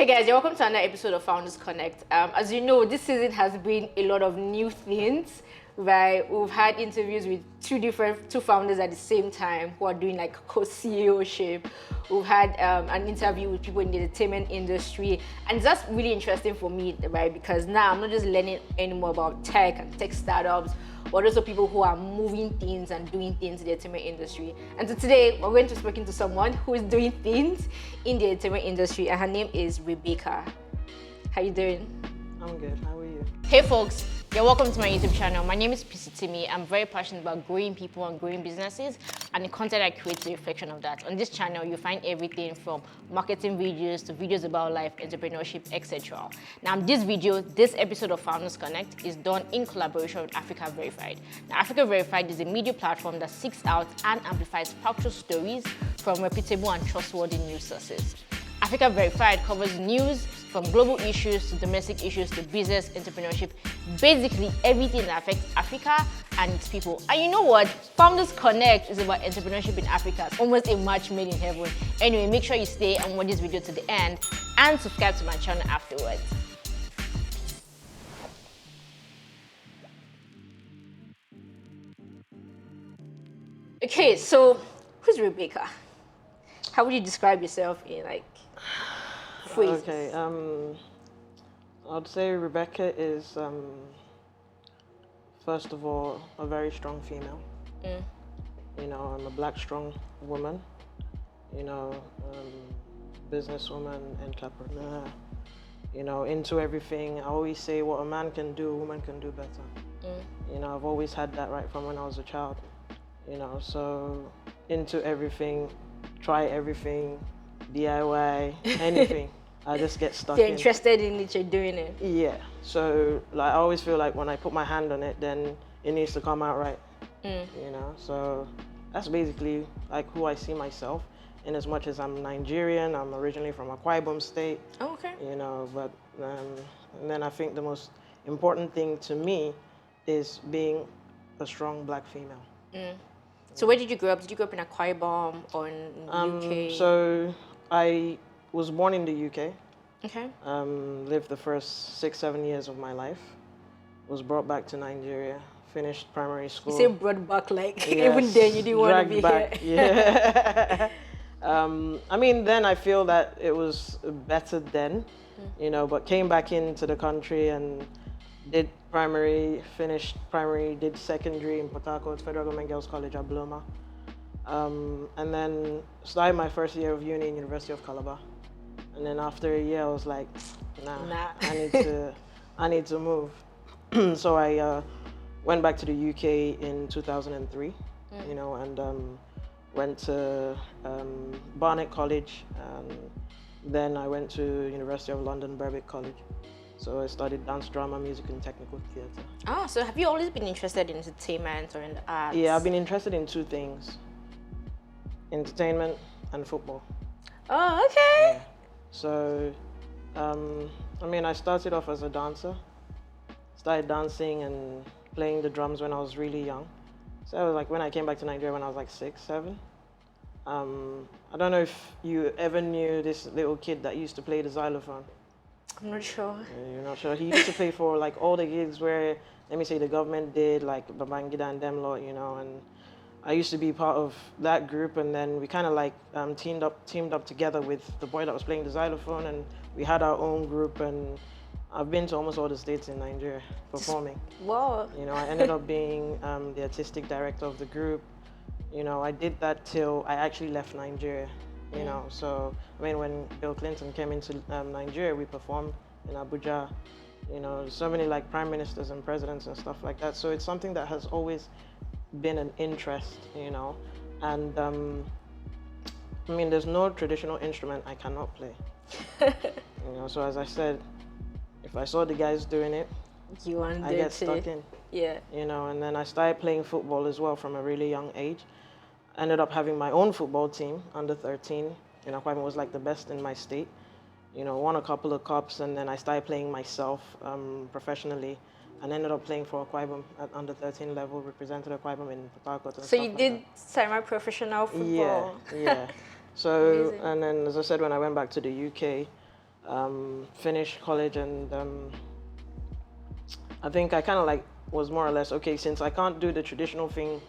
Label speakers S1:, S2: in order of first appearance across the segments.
S1: guys, you're welcome to another episode of Founders Connect. As you know, this season has been a lot of new things, right? We've had interviews with two founders at the same time who are doing like co-CEO-ship. We've had an interview with people in the entertainment industry, and that's really interesting for me, right? Because now I'm not just learning anymore about tech and tech startups, but also people who are moving things and doing things in the entertainment industry. And so today we're going to be speaking to someone who is doing things in the entertainment industry, and her name is Rebecca. How you doing?
S2: I'm good. How are you?
S1: Hey folks, you're welcome to my YouTube channel. My name is Pisitimi. I'm very passionate about growing people and growing businesses, and the content I create is a reflection of that. On this channel, you'll find everything from marketing videos to videos about life, entrepreneurship, etc. Now, this episode of Founders Connect is done in collaboration with Africa Verified. Now, Africa Verified is a media platform that seeks out and amplifies factual stories from reputable and trustworthy news sources. Africa Verified covers news from global issues to domestic issues to business, entrepreneurship, basically everything that affects Africa and its people. And you know what? Founders Connect is about entrepreneurship in Africa. It's almost a match made in heaven. Anyway, make sure you stay and watch this video to the end and subscribe to my channel afterwards. Okay, so who's Rebecca? How would you describe yourself in like phrases?
S2: Okay, I'd say Rebecca is, first of all, a very strong female. You know, I'm a black, strong woman. You know, businesswoman, entrepreneur. You know, into everything. I always say what a man can do, a woman can do better. You know, I've always had that right from when I was a child. You know, so into everything, try everything, DIY, anything. I just get stuck
S1: If you're interested in it, you're doing it.
S2: Yeah. So like I always feel like when I put my hand on it, then it needs to come out right. You know. So that's basically like who I see myself. In as much as I'm Nigerian, I'm originally from Akwa Ibom State.
S1: Oh, okay.
S2: You know, but and then I think the most important thing to me is being a strong black female.
S1: So where did you grow up? Did you grow up in Akwa Ibom or in the UK?
S2: So I was born in the UK.
S1: Okay.
S2: Lived the first 6-7 years of my life. Was brought back to Nigeria. Finished primary school.
S1: You say brought back like
S2: Yes,
S1: even then you didn't want to be
S2: back,
S1: here.
S2: Yeah. I mean, then I feel that it was better then, you know, but came back into the country and did primary, finished primary, did secondary in Port Harcourt, Federal Government Girls College at Bloma. And then started my first year of uni in University of Calabar. And then after a year, I was like, nah. I need to move. So I went back to the UK in 2003, you know, and went to Barnet College. Then I went to University of London, Berwick College. So I studied dance, drama, music, and technical theatre.
S1: Oh, so have you always been interested in entertainment or in the arts?
S2: Yeah, I've been interested in two things: entertainment and football.
S1: Oh, okay.
S2: Yeah. So, I mean, I started off as a dancer. Started dancing and playing the drums when I was really young. So I was like, when I came back to Nigeria when I was like 6, 7. I don't know if you ever knew this little kid that used to play the xylophone.
S1: I'm not sure.
S2: You're not sure? He used to play for like all the gigs where, let me say, the government did, like Babangida and them lot, you know, and I used to be part of that group, and then we kind of like teamed up together with the boy that was playing the xylophone, and we had our own group, and I've been to almost all the states in Nigeria performing.
S1: Wow.
S2: You know, I ended up being the artistic director of the group. You know, I did that till I actually left Nigeria. You know, so I mean, when Bill Clinton came into Nigeria, we performed in Abuja. You know, so many like prime ministers and presidents and stuff like that. So it's something that has always been an interest, you know. And I mean, there's no traditional instrument I cannot play. You know, so as I said, if I saw the guys doing it, I get stuck in.
S1: Yeah.
S2: You know, and then I started playing football as well from a really young age. Ended up having my own football team, under 13. You know, Akwa Ibom was like the best in my state. You know, won a couple of cups, and then I started playing myself professionally, and ended up playing for Akwa Ibom at under 13 level, represented Akwa Ibom in Port Harcourt and
S1: So
S2: stuff
S1: you
S2: like
S1: did
S2: that.
S1: semi-professional football.
S2: Yeah. So, and then as I said, when I went back to the UK, finished college, and I think I kind of like was more or less okay, since I can't do the traditional thing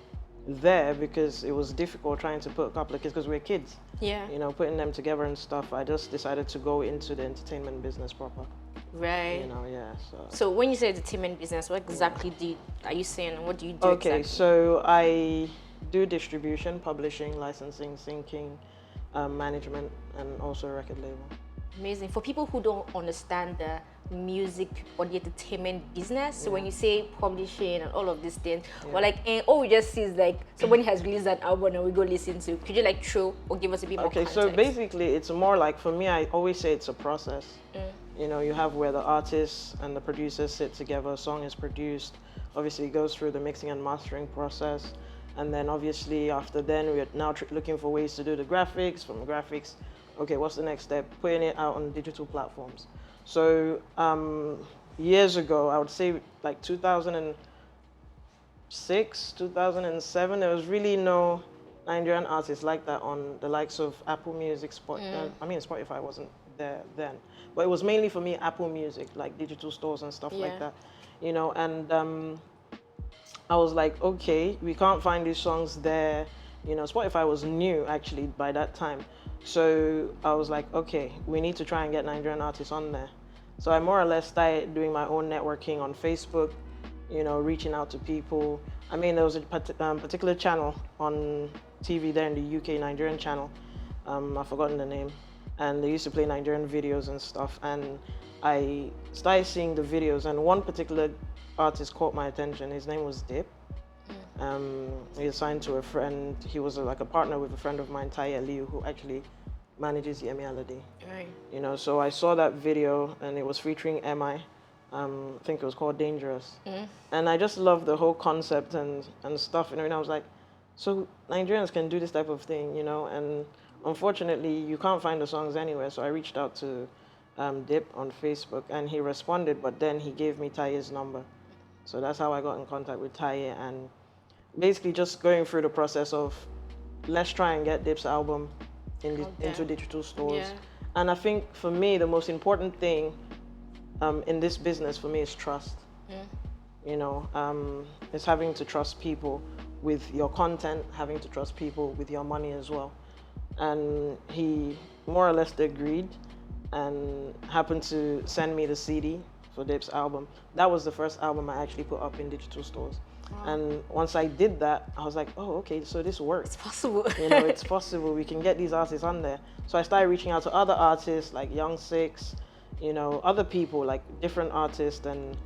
S2: there because it was difficult trying to put a couple of kids because we're kids.
S1: Yeah.
S2: You know, putting them together and stuff. I just decided to go into the entertainment business proper.
S1: Right.
S2: You know, yeah.
S1: So when you say entertainment business, what exactly are you saying? What do you do
S2: Okay,
S1: exactly?
S2: so I do distribution, publishing, licensing, syncing, management, and also a record label.
S1: Amazing. For people who don't understand the music or the entertainment business, so when you say publishing and all of these things, or like all we just see is like somebody has released an album and we go listen to. Could you like throw or give us a bit more
S2: Okay,
S1: context?
S2: so basically it's more like, for me, I always say it's a process. You know, you have where the artists and the producers sit together, a song is produced, obviously it goes through the mixing and mastering process, and then obviously after then we're now looking for ways to do the graphics. From graphics, okay, what's the next step? Putting it out on digital platforms. So years ago, I would say like 2006, 2007, there was really no Nigerian artists like that on the likes of Apple Music. I mean, Spotify wasn't there then, but it was mainly for me Apple Music, like digital stores and stuff like that, you know. And I was like, okay, we can't find these songs there. You know, Spotify was new actually by that time. So I was like, okay, we need to try and get Nigerian artists on there. So I more or less started doing my own networking on Facebook, you know, reaching out to people. I mean, there was a particular channel on TV there in the UK, Nigerian channel. I've forgotten the name. And they used to play Nigerian videos and stuff. And I started seeing the videos, and one particular artist caught my attention. His name was Dip. He assigned to a friend. He was like a partner with a friend of mine, Liu, who actually manages Yemi Alade.
S1: Right.
S2: You know, so I saw that video, and it was featuring MI. I think it was called Dangerous. And I just loved the whole concept and stuff. You know, and I was like, so Nigerians can do this type of thing, you know. And unfortunately, you can't find the songs anywhere. So I reached out to Dip on Facebook, and he responded, but then he gave me Taye's number. So that's how I got in contact with Taye, and basically just going through the process of, let's try and get Dip's album into digital stores. And I think for me, the most important thing in this business for me is trust. You know, it's having to trust people with your content, having to trust people with your money as well. And he more or less agreed and happened to send me the CD for Dip's album. That was the first album I actually put up in digital stores. Wow. And once I did that, I was like, oh, okay, so this works.
S1: It's possible.
S2: You know, it's possible. We can get these artists on there. So I started reaching out to other artists like Young Six, you know, other people, like different artists. And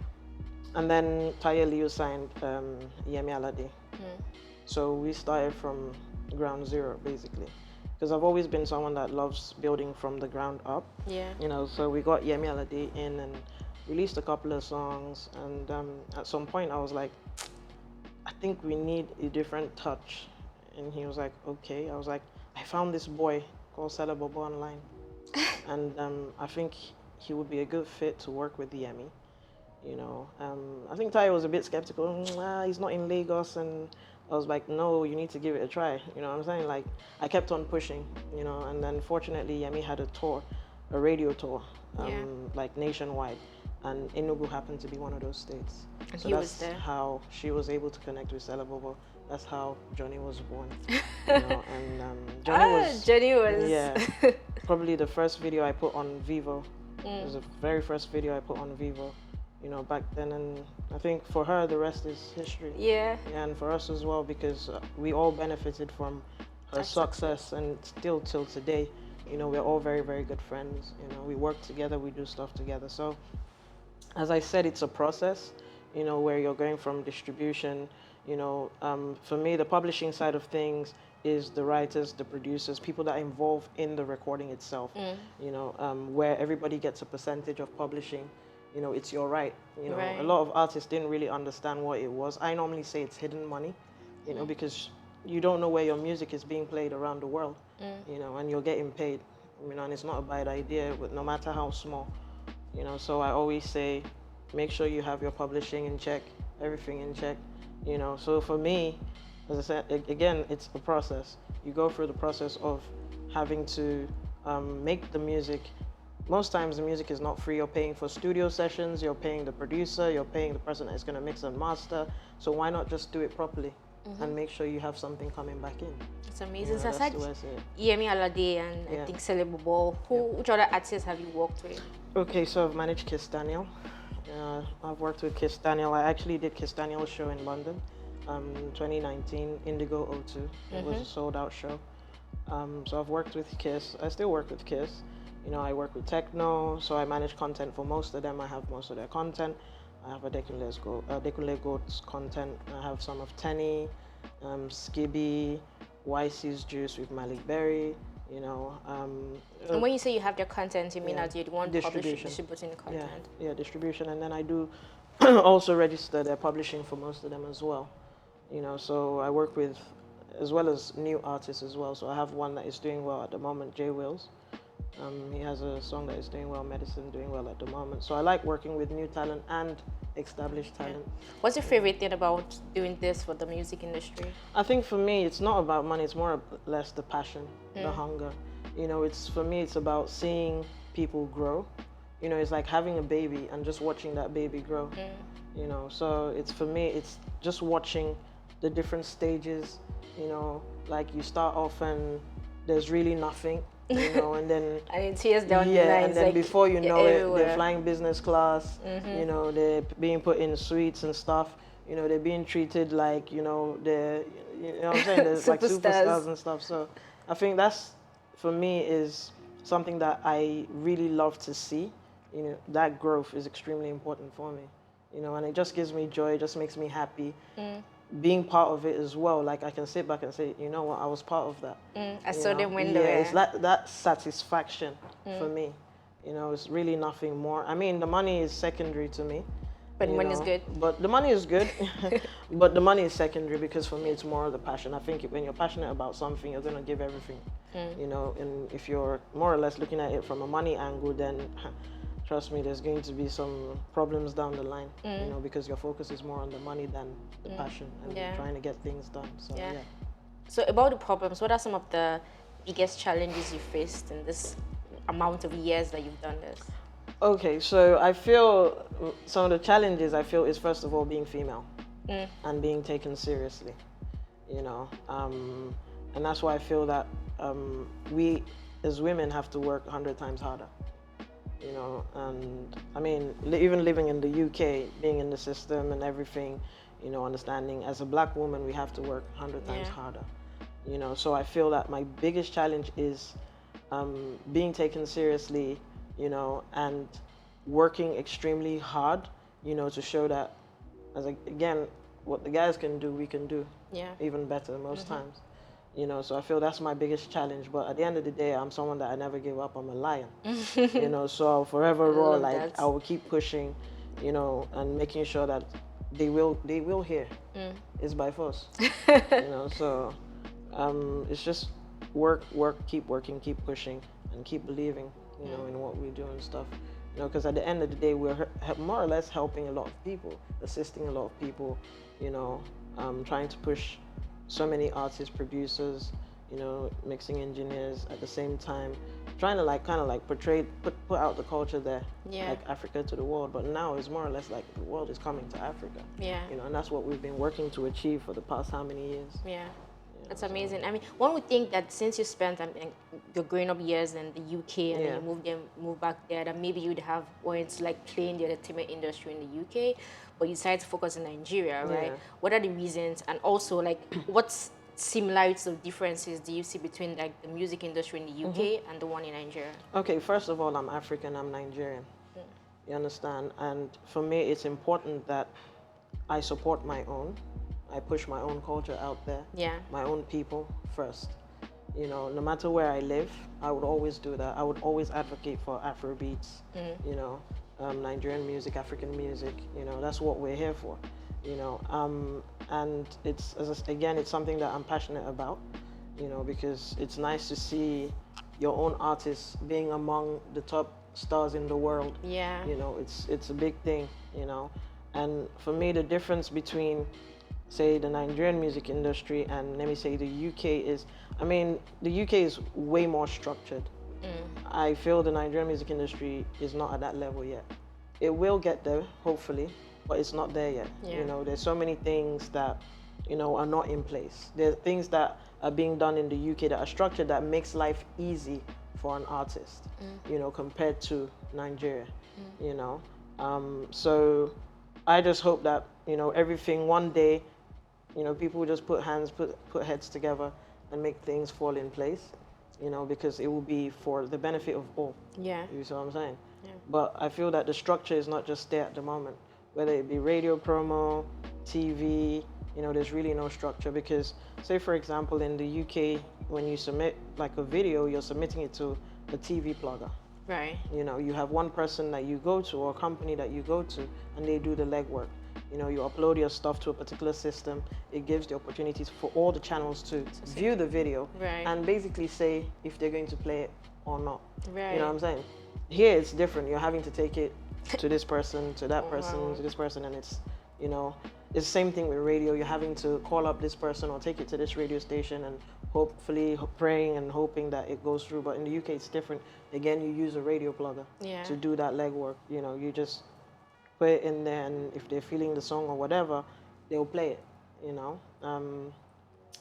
S2: then Taye Liu signed Yemi Alade. So we started from ground zero, basically. Because I've always been someone that loves building from the ground up. Yeah. You know, so we got Yemi Alade in and released a couple of songs. And at some point I was like, I think we need a different touch. And he was like, okay. I was like, I found this boy called Sele Bobo online. And I think he would be a good fit to work with Yemi. You know, I think Taye was a bit skeptical. He's not in Lagos. And I was like, no, you need to give it a try. You know what I'm saying? Like, I kept on pushing, you know, and then fortunately Yemi had a tour, a radio tour, like nationwide. And Enugu happened to be one of those states.
S1: And
S2: so
S1: he
S2: that's
S1: was there.
S2: how she was able to connect with Sele Bobo. That's how Johnny was born. You know, and Johnny was yeah, probably the first video I put on Vivo. It was the very first video I put on Vivo, you know, back then. And I think for her, the rest is history. Yeah. And for us as well, because we all benefited from her success, and still till today, you know, we're all very, very good friends. You know, we work together, we do stuff together. So, as I said, it's a process, you know, where you're going from distribution, you know, for me, the publishing side of things is the writers, the producers, people that are involved in the recording itself, you know, where everybody gets a percentage of publishing. You know, it's your right. You know, a lot of artists didn't really understand what it was. I normally say it's hidden money, you know, because you don't know where your music is being played around the world, you know, and you're getting paid, you know, and it's not a bad idea, but no matter how small, you know. So I always say, make sure you have your publishing in check, everything in check, you know. So for me, as I said, again, it's a process. You go through the process of having to make the music most times the music is not free. You're paying for studio sessions, you're paying the producer, you're paying the person that's going to mix and master. So why not just do it properly and make sure you have something coming back in?
S1: It's amazing. So
S2: That's
S1: aside
S2: the way I see it.
S1: Yemi, Alade, and I think Sele, Bobo, which other artists have you worked with?
S2: Okay, so I've managed Kiss Daniel. I've worked with Kiss Daniel. I actually did Kiss Daniel's show in London, 2019, Indigo O2. It was a sold out show. So I've worked with Kiss. I still work with Kiss. You know, I work with Techno, so I manage content for most of them. I have most of their content. I have a Dekunle Goat's content. I have some of Tenny, Skibby, YC's Juice with Malik Berry. You know.
S1: And when you say you have their content, you mean that you're the one
S2: distribution.
S1: distributing the content?
S2: Yeah, distribution, and then I do also register their publishing for most of them as well. You know, so I work with, as well as new artists as well. So I have one that is doing well at the moment, Jay Wills. He has a song that is doing well, Medicine, doing well at the moment. So I like working with new talent and established talent.
S1: What's your favorite thing about doing this for the music industry?
S2: I think for me, it's not about money. It's more or less the passion, the hunger. You know, for me, it's about seeing people grow. You know, it's like having a baby and just watching that baby grow. You know, so for me, it's just watching the different stages. You know, like you start off and there's really nothing. You know, and then
S1: and it tears down the line.
S2: And then
S1: like
S2: before you know
S1: everywhere.
S2: it, they're flying business class. You know, they're being put in suites and stuff. You know, they're being treated like, you know, they're, you know what I'm saying? There's like superstars and stuff. So I think that's, for me, is something that I really love to see. You know, that growth is extremely important for me. You know, and it just gives me joy. It just makes me happy. Being part of it as well, like I can sit back and say, you know what, I was part of that.
S1: I saw them when
S2: it's that satisfaction for me. You know, it's really nothing more. I mean, the money is secondary to me.
S1: But the money is good.
S2: But the money is good. But the money is secondary because for me, it's more of the passion. I think when you're passionate about something, you're going to give everything. You know, and if you're more or less looking at it from a money angle, then trust me, there's going to be some problems down the line, you know, because your focus is more on the money than the passion and trying to get things done. So,
S1: So about the problems, what are some of the biggest challenges you faced in this amount of years that you've done this?
S2: Okay, so I feel some of the challenges I feel is, first of all, being female and being taken seriously, you know, and that's why I feel that we as women have to work 100 times harder. You know, and I mean, even living in the UK, being in the system and everything, you know, understanding as a black woman, we have to work 100 times harder. You know, so I feel that my biggest challenge is being taken seriously, you know, and working extremely hard, you know, to show that, again, what the guys can do, we can do even better most times. You know, so I feel that's my biggest challenge. But at the end of the day, I'm someone that I never give up. I'm a lion. You know, so I'll forever roar. Like, I will keep pushing, you know, and making sure that they will hear. It's by force. You know, so it's just work, keep working, keep pushing, and keep believing, you know, in what we do and stuff. You know, because at the end of the day, we're more or less helping a lot of people, assisting a lot of people, you know, trying to push so many artists, producers, you know, mixing engineers at the same time, trying to kind of portray, put out the culture there, like Africa to the world. But now it's more or less like the world is coming to Africa. You know, and that's what we've been working to achieve for the past how many years?
S1: That's amazing. I mean, one would think that since you spent your growing up years in the UK and then you moved back there, that maybe you'd have wanted to play in the entertainment industry in the UK, but you decided to focus in Nigeria, right? What are the reasons? And also, what similarities or differences do you see between the music industry in the UK and the one in Nigeria? Okay,
S2: first of all, I'm African, I'm Nigerian. You understand? And for me, it's important that I support my own. I push my own culture out there, my own people first. You know, no matter where I live, I would always do that. I would always advocate for Afro beats, you know, Nigerian music, African music, you know, that's what we're here for, you know. And it's something that I'm passionate about, you know, because it's nice to see your own artists being among the top stars in the world. You know, it's a big thing, you know. And for me, the difference between, say, the Nigerian music industry and, let me say, the UK is, I mean, the UK is way more structured. I feel the Nigerian music industry is not at that level yet. It will get there, hopefully, but it's not there yet.
S1: Yeah.
S2: You know, there's so many things that, you know, are not in place. There are things that are being done in the UK that are structured that makes life easy for an artist, you know, compared to Nigeria, you know. So I just hope that, you know, everything one day, you know, people will just put heads together and make things fall in place, you know, because it will be for the benefit of all.
S1: Yeah.
S2: You see what I'm saying?
S1: Yeah.
S2: But I feel that the structure is not just there at the moment, whether it be radio promo, TV, you know, there's really no structure because, say for example, in the UK, when you submit like a video, you're submitting it to a TV plugger.
S1: Right.
S2: You know, you have one person that you go to or a company that you go to and they do the legwork. You know, you upload your stuff to a particular system. It gives the opportunities for all the channels to view the video and basically say if they're going to play it or not.
S1: Right.
S2: You know what I'm saying? Here it's different. You're having to take it to this person, to that person, to this person, and it's, you know, it's the same thing with radio. You're having to call up this person or take it to this radio station and hopefully praying and hoping that it goes through. But in the UK, it's different. Again, you use a radio plugger to do that legwork. You know, you just put it in there, and if they're feeling the song or whatever, they'll play it. You know.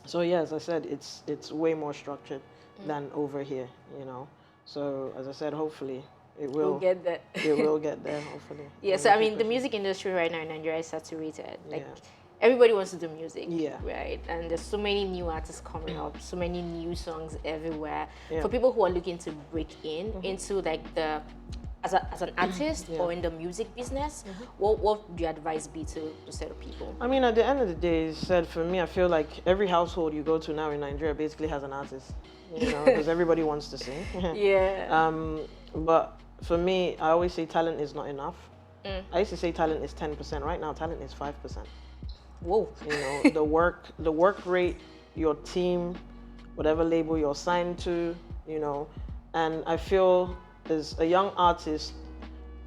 S2: So yeah, as I said, it's way more structured than over here. You know. So as I said, hopefully it will.
S1: We'll get there.
S2: It will get there, hopefully.
S1: Yeah, so I mean, the music industry right now in Nigeria is saturated. Like, everybody wants to do music, right? And there's so many new artists coming up, so many new songs everywhere. For people who are looking to break into like the, as an artist or in the music business, what would your advice be to set up people? I
S2: mean, at the end of the day, said for me, I feel like every household you go to now in Nigeria basically has an artist, you know, because everybody wants to sing. But for me, I always say talent is not enough. I used to say talent is 10%. Right now, talent is 5%.
S1: Whoa.
S2: You know, the work rate, your team, whatever label you're signed to, you know, and I feel as a young artist,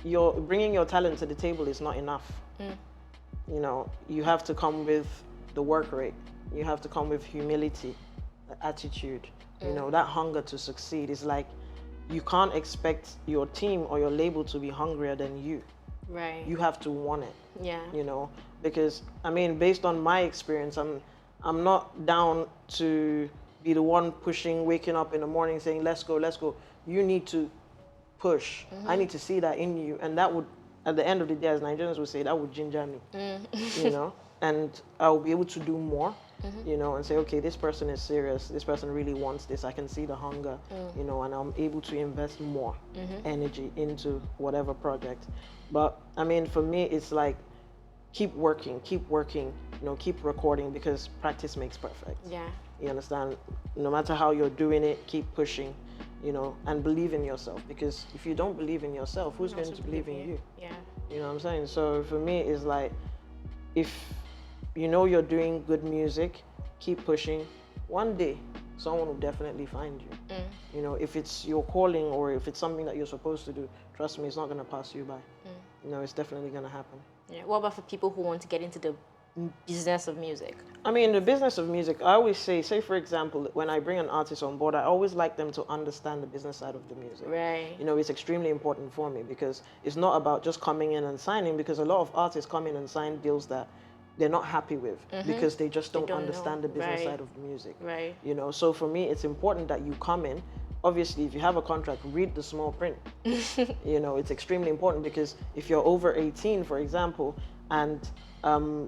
S2: you're bringing your talent to the table is not enough. You know, you have to come with the work rate. You have to come with humility, attitude. You know, that hunger to succeed is like, you can't expect your team or your label to be hungrier than you.
S1: Right.
S2: You have to want it.
S1: Yeah.
S2: You know, because I mean, based on my experience, I'm not down to be the one pushing, waking up in the morning saying, let's go, let's go. You need to push. I need to see that in you. And that would, at the end of the day, as Nigerians would say, that would ginger me, you know, and I'll be able to do more. You know, and say, okay, this person is serious. This person really wants this. I can see the hunger, you know, and I'm able to invest more energy into whatever project. But I mean, for me, it's like, keep working, you know, keep recording because practice makes perfect.
S1: Yeah.
S2: You understand? No matter how you're doing it, keep pushing, you know, and believe in yourself. Because if you don't believe in yourself, who's going to believe in you?
S1: Yeah.
S2: You know what I'm saying? So for me, it's like, if you know you're doing good music, keep pushing. One day, someone will definitely find you. You know, if it's your calling or if it's something that you're supposed to do, trust me, it's not going to pass you by. You know, it's definitely going to happen.
S1: Yeah. What about for people who want to get into the business of music?
S2: I mean, the business of music, I always say for example, when I bring an artist on board, I always like them to understand the business side of the music.
S1: Right.
S2: You know, it's extremely important for me because it's not about just coming in and signing, because a lot of artists come in and sign deals that they're not happy with because they just don't understand the business side of the music.
S1: Right.
S2: You know, so for me, it's important that you come in. Obviously, if you have a contract, read the small print. You know, it's extremely important because if you're over 18, for example, and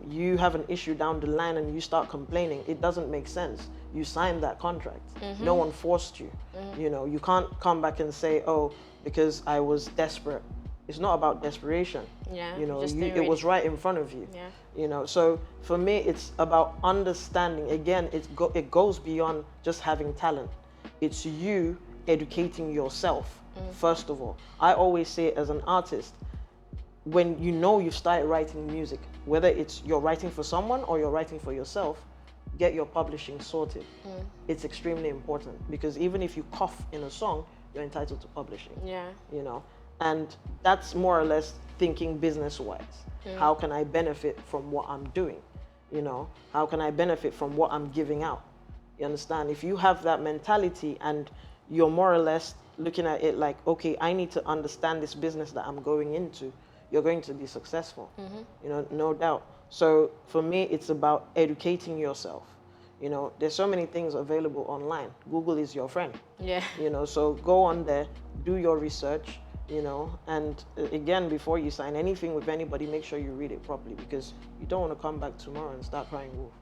S2: you have an issue down the line and you start complaining, it doesn't make sense. You signed that contract. No one forced you. You know, you can't come back and say, oh, because I was desperate. It's not about desperation.
S1: Yeah.
S2: You know, it was right in front of you.
S1: Yeah.
S2: You know, so for me, it's about understanding. Again, it goes beyond just having talent. It's you educating yourself, first of all. I always say, as an artist, when you know you've started writing music, whether it's you're writing for someone or you're writing for yourself, get your publishing sorted. It's extremely important because even if you cough in a song, you're entitled to publishing.
S1: Yeah.
S2: You know, and that's more or less thinking business-wise. How can I benefit from what I'm doing? You know, how can I benefit from what I'm giving out? You understand? If you have that mentality and you're more or less looking at it like, okay, I need to understand this business that I'm going into, you're going to be successful, you know, no doubt. So for me, it's about educating yourself. You know, there's so many things available online. Google is your friend.
S1: Yeah.
S2: You know, so go on there, do your research, you know, and again, before you sign anything with anybody, make sure you read it properly, because you don't want to come back tomorrow and start crying wolf.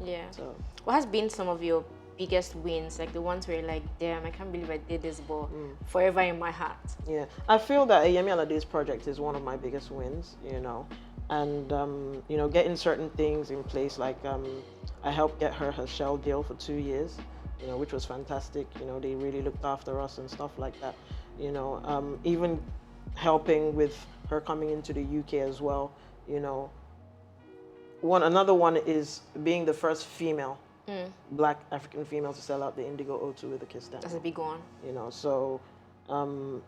S1: Yeah.
S2: So,
S1: what has been some of your biggest wins, like the ones where you're like, damn, I can't believe I did this, but forever in my heart?
S2: yeah, I feel that Yemi Alade's project is one of my biggest wins, you know, and you know, getting certain things in place, like I helped get her Shell deal for 2 years, you know, which was fantastic. You know, they really looked after us and stuff like that. You know, even helping with her coming into the UK as well. You know, another one is being the first female, Black African female, to sell out the Indigo O2 with a kiss down.
S1: That's a big one.
S2: You know, so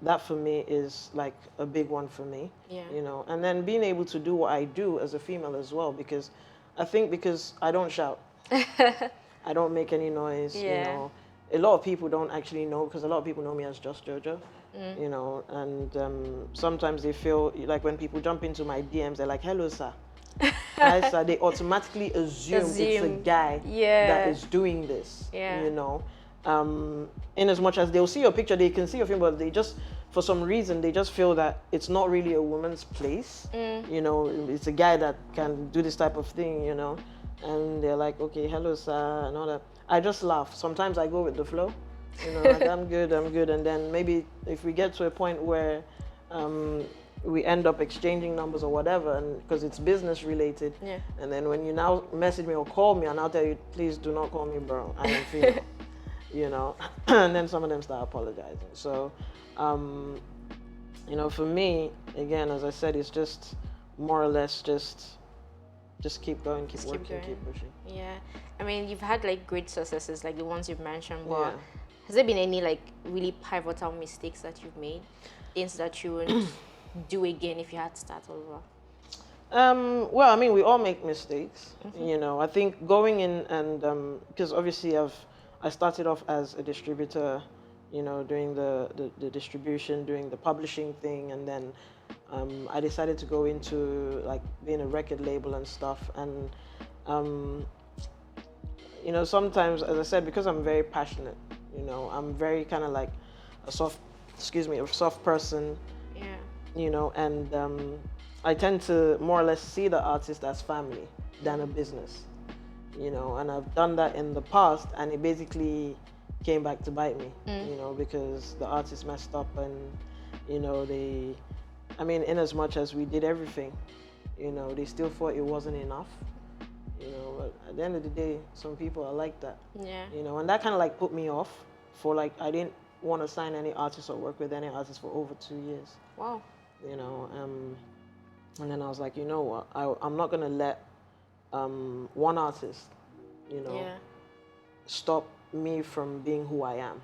S2: that for me is like a big one for me.
S1: Yeah.
S2: You know, and then being able to do what I do as a female as well, because I think because I don't shout, I don't make any noise.
S1: Yeah.
S2: You know, a lot of people don't actually know, because a lot of people know me as JustJoJo. You know, and sometimes they feel like when people jump into my DMs, they're like, "Hello, sir." Hi, sir. They automatically assume it's a guy that is doing this.
S1: Yeah.
S2: You know, in as much as they'll see your picture, they can see your film, but they just, for some reason, they just feel that it's not really a woman's place. You know, it's a guy that can do this type of thing, you know. And they're like, okay, hello, sir, and all that. I just laugh. Sometimes I go with the flow. You know, like, I'm good. And then maybe if we get to a point where we end up exchanging numbers or whatever, and because it's business related, and then when you now message me or call me, and I'll tell you, please do not call me bro, I am female. You know, and then some of them start apologizing. So, you know, for me, again, as I said, it's just more or less just keep going, keep working, keep pushing.
S1: Yeah, I mean, you've had like great successes, like the ones you've mentioned, but has there been any like really pivotal mistakes that you've made, things that you wouldn't do again if you had to start over?
S2: Well, I mean, we all make mistakes. You know, I think going in and because obviously I started off as a distributor, you know, doing the distribution, doing the publishing thing, and then I decided to go into like being a record label and stuff. And you know, sometimes, as I said, because I'm very passionate, you know, I'm very kind of like a soft person.
S1: Yeah.
S2: You know, and I tend to more or less see the artist as family than a business. You know, and I've done that in the past, and it basically came back to bite me, you know, because the artist messed up, and, you know, I mean, in as much as we did everything, you know, they still thought it wasn't enough, you know, but at the end of the day, some people are like that, you know, and that kind of like put me off for like, I didn't want to sign any artist or work with any artist for over 2 years.
S1: Wow.
S2: You know, and then I was like, you know what, I'm not going to let one artist, you know, stop me from being who I am,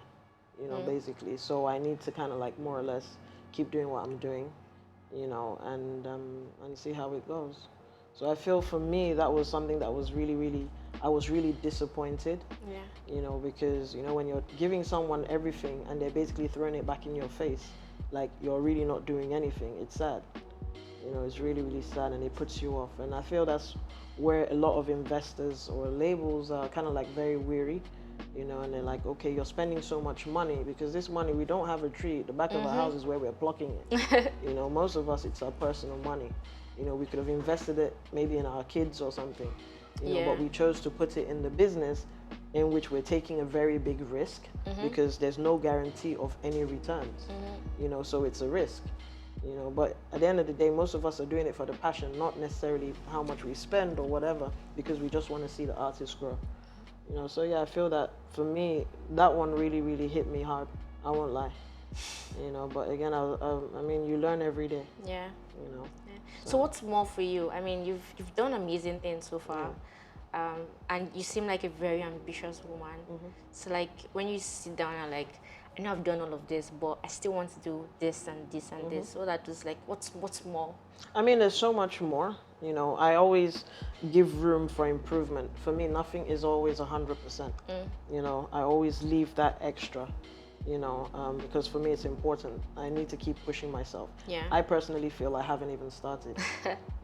S2: you know, basically. So I need to kind of like more or less keep doing what I'm doing, you know, and see how it goes. So I feel for me that was something that was I was really disappointed, you know, because, you know, when you're giving someone everything and they're basically throwing it back in your face, like you're really not doing anything, it's sad. You know, it's really, really sad, and it puts you off. And I feel that's where a lot of investors or labels are kind of like very weary, you know, and they're like, okay, you're spending so much money, because this money, we don't have a tree. The back of our house is where we're plucking it. You know, most of us, it's our personal money. You know, we could have invested it maybe in our kids or something, you know, but we chose to put it in the business, in which we're taking a very big risk, because there's no guarantee of any returns, you know, so it's a risk. You know, but at the end of the day, most of us are doing it for the passion, not necessarily how much we spend or whatever, because we just want to see the artist grow. You know, so yeah, I feel that for me, that one really, really hit me hard. I won't lie. You know, but again, I mean, you learn every day.
S1: Yeah.
S2: You know.
S1: Yeah. So what's more for you? I mean, you've done amazing things so far, and you seem like a very ambitious woman. So like when you sit down and like, I know I've done all of this, but I still want to do this and this and this. So that was like, what's more?
S2: I mean, there's so much more. You know, I always give room for improvement. For me, nothing is always 100%. You know, I always leave that extra. you know, because for me it's important. I need to keep pushing myself.
S1: Yeah.
S2: I personally feel I haven't even started,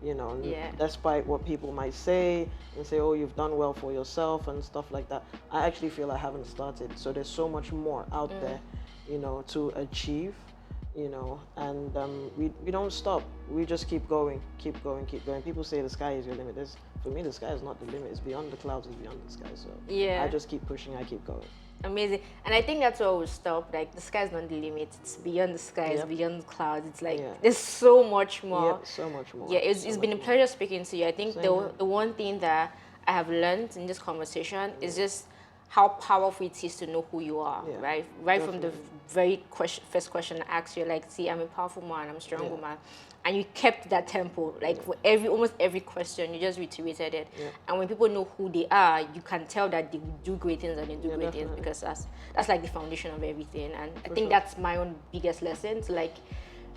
S2: you know,
S1: Yeah.
S2: despite what people might say and say, oh, you've done well for yourself and stuff like that. I actually feel I haven't started. So there's so much more out there, you know, to achieve, you know, and we don't stop. We just keep going, keep going, keep going. People say the sky is your limit. For me, the sky is not the limit. It's beyond the clouds, it's beyond the sky. So
S1: yeah,
S2: I just keep pushing, I keep going.
S1: Amazing. And I think that's where we'll stop. Like, the sky's not the limit. It's beyond the sky. It's
S2: Yep.
S1: beyond the clouds. It's like,
S2: Yeah.
S1: there's so much more.
S2: Yep, so much more.
S1: Yeah, it's been a pleasure speaking to you. I think
S2: Same here.
S1: the one thing that I have learned in this conversation is just how powerful it is to know who you are,
S2: Yeah,
S1: right? From the very first question I asked you, like, see, I'm a powerful man, I'm a strong woman. And you kept that tempo, like for almost every question, you just reiterated it.
S2: Yeah.
S1: And when people know who they are, you can tell that they do great things and they do great things,
S2: definitely.
S1: because that's like the foundation of everything. And I think
S2: sure.
S1: that's my own biggest lesson, to like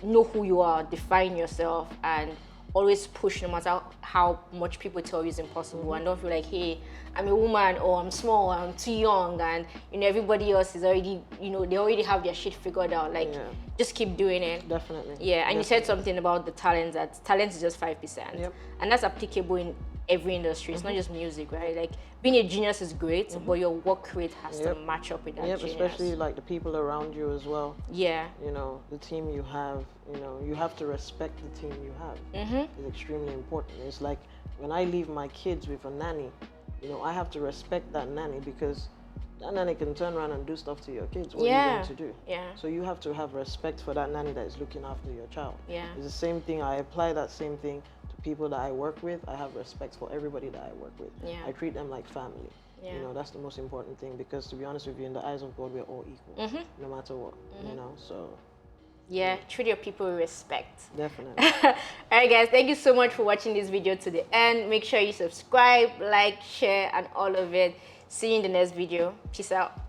S1: know who you are, define yourself, and always push, no matter how much people tell you is impossible. And don't feel like, hey, I'm a woman, or I'm small, or I'm too young, and you know everybody else is already, you know, they already have their shit figured out. Like, just keep doing it.
S2: Definitely.
S1: Yeah, and you said something about the talent, that talent is just 5%.
S2: Yep.
S1: And that's applicable in every industry. It's not just music, right? Like, being a genius is great, but your work rate has to match up with that genius.
S2: Especially like the people around you as well.
S1: Yeah.
S2: You know, the team you have, you know, you have to respect the team you have. It's extremely important. It's like when I leave my kids with a nanny, you know, I have to respect that nanny, because that nanny can turn around and do stuff to your kids. What are you going to do?
S1: Yeah.
S2: So you have to have respect for that nanny that is looking after your child.
S1: Yeah.
S2: It's the same thing. I apply that same thing to people that I work with. I have respect for everybody that I work with.
S1: Yeah.
S2: I treat them like family.
S1: Yeah.
S2: You know, that's the most important thing, because to be honest with you, in the eyes of God, we're all equal, no matter what, you know, so.
S1: Yeah, treat your people with respect.
S2: Definitely.
S1: Alright guys, thank you so much for watching this video to the end. Make sure you subscribe, like, share, and all of it. See you in the next video. Peace out.